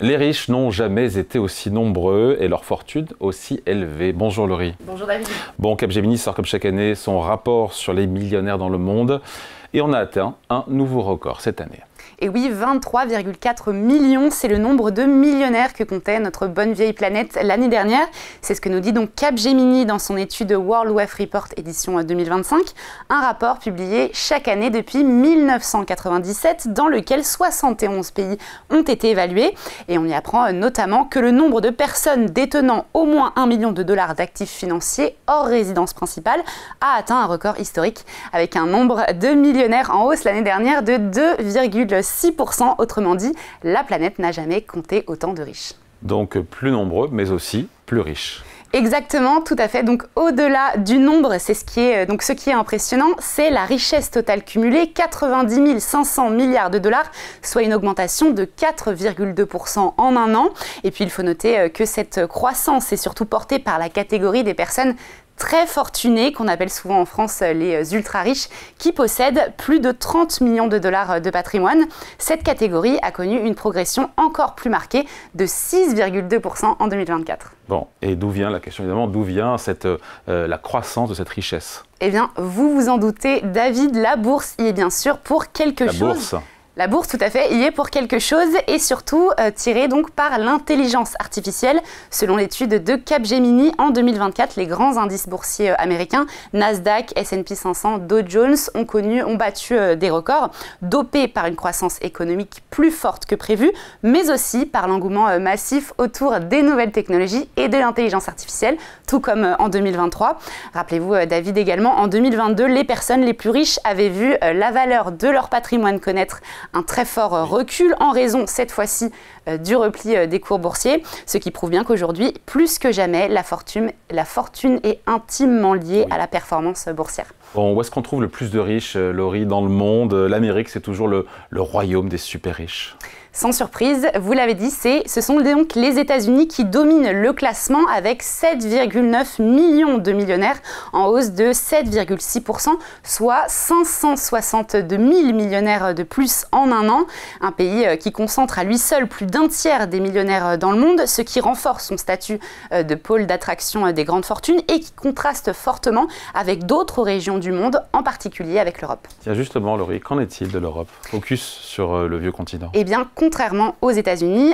Les riches n'ont jamais été aussi nombreux et leur fortune aussi élevée. Bonjour Laurie. Bonjour David. Bon, Capgemini sort comme chaque année son rapport sur les millionnaires dans le monde et on a atteint un nouveau record cette année. Et oui, 23,4 millions, c'est le nombre de millionnaires que comptait notre bonne vieille planète l'année dernière. C'est ce que nous dit donc Capgemini dans son étude World Wealth Report édition 2025, un rapport publié chaque année depuis 1997 dans lequel 71 pays ont été évalués. Et on y apprend notamment que le nombre de personnes détenant au moins 1 million de dollars d'actifs financiers hors résidence principale a atteint un record historique avec un nombre de millionnaires en hausse l'année dernière de 2,6%. Autrement dit, la planète n'a jamais compté autant de riches. Donc plus nombreux, mais aussi plus riches. Exactement, tout à fait. Donc au-delà du nombre, c'est ce qui est impressionnant, c'est la richesse totale cumulée, 90 500 milliards de dollars, soit une augmentation de 4,2% en un an. Et puis il faut noter que cette croissance est surtout portée par la catégorie des personnes très fortunés, qu'on appelle souvent en France les ultra-riches, qui possèdent plus de 30 millions de dollars de patrimoine. Cette catégorie a connu une progression encore plus marquée de 6,2% en 2024. Bon, et d'où vient la question évidemment, d'où vient la croissance de cette richesse? Eh bien, vous vous en doutez, David, la bourse y est bien sûr pour quelque chose. La bourse. La bourse, tout à fait, y est pour quelque chose et surtout tirée donc par l'intelligence artificielle. Selon l'étude de Capgemini, en 2024, les grands indices boursiers américains, Nasdaq, S&P 500, Dow Jones, ont battu des records, dopés par une croissance économique plus forte que prévu, mais aussi par l'engouement massif autour des nouvelles technologies et de l'intelligence artificielle, tout comme en 2023. Rappelez-vous, David, également, en 2022, les personnes les plus riches avaient vu la valeur de leur patrimoine connaître un très fort recul en raison, cette fois-ci, du repli des cours boursiers, ce qui prouve bien qu'aujourd'hui, plus que jamais, la fortune est intimement liée à la performance boursière. Bon, où est-ce qu'on trouve le plus de riches, Laurie, dans le monde? L'Amérique, c'est toujours le royaume des super riches. Sans surprise, vous l'avez dit, ce sont donc les États-Unis qui dominent le classement avec 7,9 millions de millionnaires en hausse de 7,6%, soit 562 000 millionnaires de plus en un an. Un pays qui concentre à lui seul plus d'un tiers des millionnaires dans le monde, ce qui renforce son statut de pôle d'attraction des grandes fortunes et qui contraste fortement avec d'autres régions du monde, en particulier avec l'Europe. Tiens, justement, Laurie, qu'en est-il de l'Europe? Focus sur le vieux continent. Eh bien, contrairement aux États-Unis,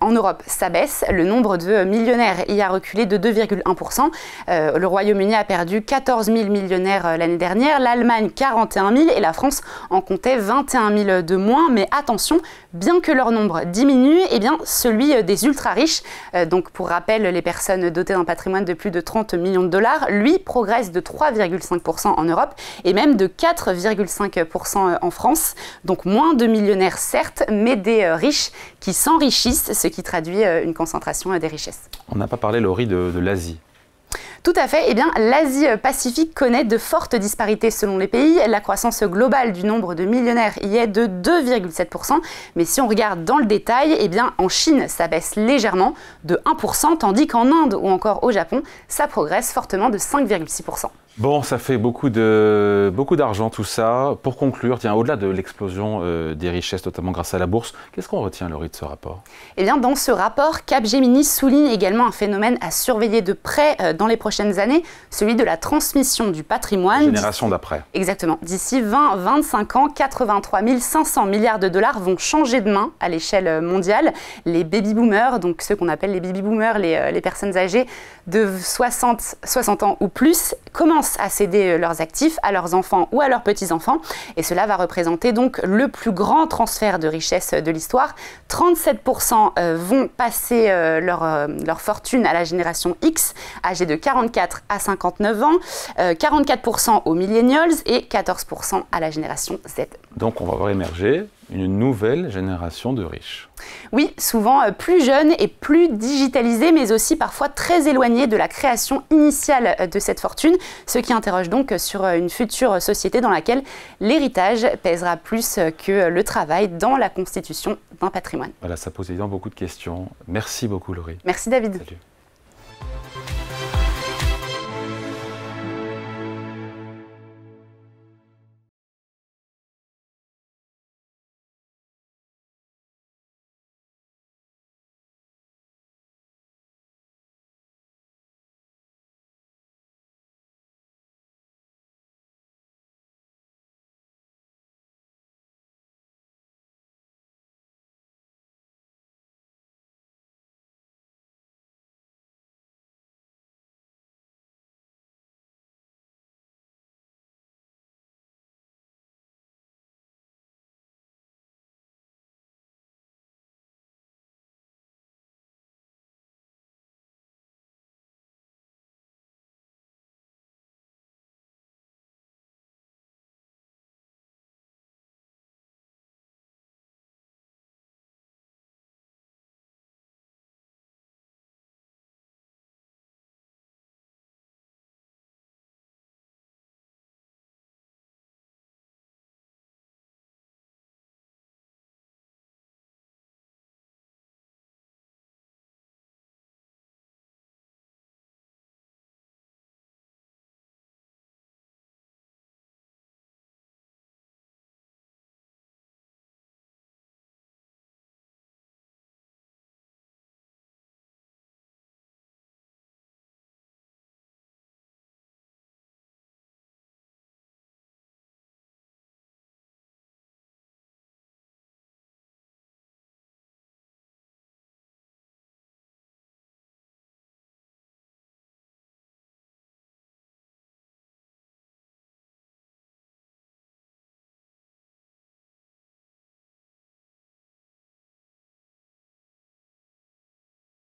en Europe, ça baisse. Le nombre de millionnaires y a reculé de 2,1%. Le Royaume-Uni a perdu 14 000 millionnaires l'année dernière, l'Allemagne 41 000 et la France en comptait 21 000 de moins. Mais attention, bien que leur nombre diminue, eh bien, celui des ultra-riches, donc pour rappel, les personnes dotées d'un patrimoine de plus de 30 millions de dollars, lui progresse de 3,5% en Europe et même de 4,5% en France. Donc moins de millionnaires certes, mais des riches qui s'enrichissent, ce qui traduit une concentration des richesses. On n'a pas parlé, Laurie, de l'Asie. Tout à fait. Eh bien, l'Asie-Pacifique connaît de fortes disparités selon les pays. La croissance globale du nombre de millionnaires y est de 2,7%. Mais si on regarde dans le détail, eh bien, en Chine, ça baisse légèrement de 1%, tandis qu'en Inde ou encore au Japon, ça progresse fortement de 5,6%. Bon, ça fait beaucoup d'argent tout ça. Pour conclure, tiens, au-delà de l'explosion des richesses, notamment grâce à la bourse, qu'est-ce qu'on retient, Laurie, de ce rapport? Eh bien, dans ce rapport, Capgemini souligne également un phénomène à surveiller de près dans les prochaines années, celui de la transmission du patrimoine. Génération d'après. Exactement. D'ici 20-25 ans, 83 500 milliards de dollars vont changer de main à l'échelle mondiale. Les baby-boomers, donc ceux qu'on appelle les baby-boomers, les personnes âgées de 60 ans ou plus, commencent à céder leurs actifs à leurs enfants ou à leurs petits-enfants. Et cela va représenter donc le plus grand transfert de richesse de l'histoire. 37% vont passer leur fortune à la génération X, âgée de 44 à 59 ans, 44% aux millennials et 14% à la génération Z. Donc on va voir émerger une nouvelle génération de riches. Oui, souvent plus jeunes et plus digitalisés, mais aussi parfois très éloignés de la création initiale de cette fortune, ce qui interroge donc sur une future société dans laquelle l'héritage pèsera plus que le travail dans la constitution d'un patrimoine. Voilà, ça pose évidemment beaucoup de questions. Merci beaucoup, Laurie. Merci, David. Salut.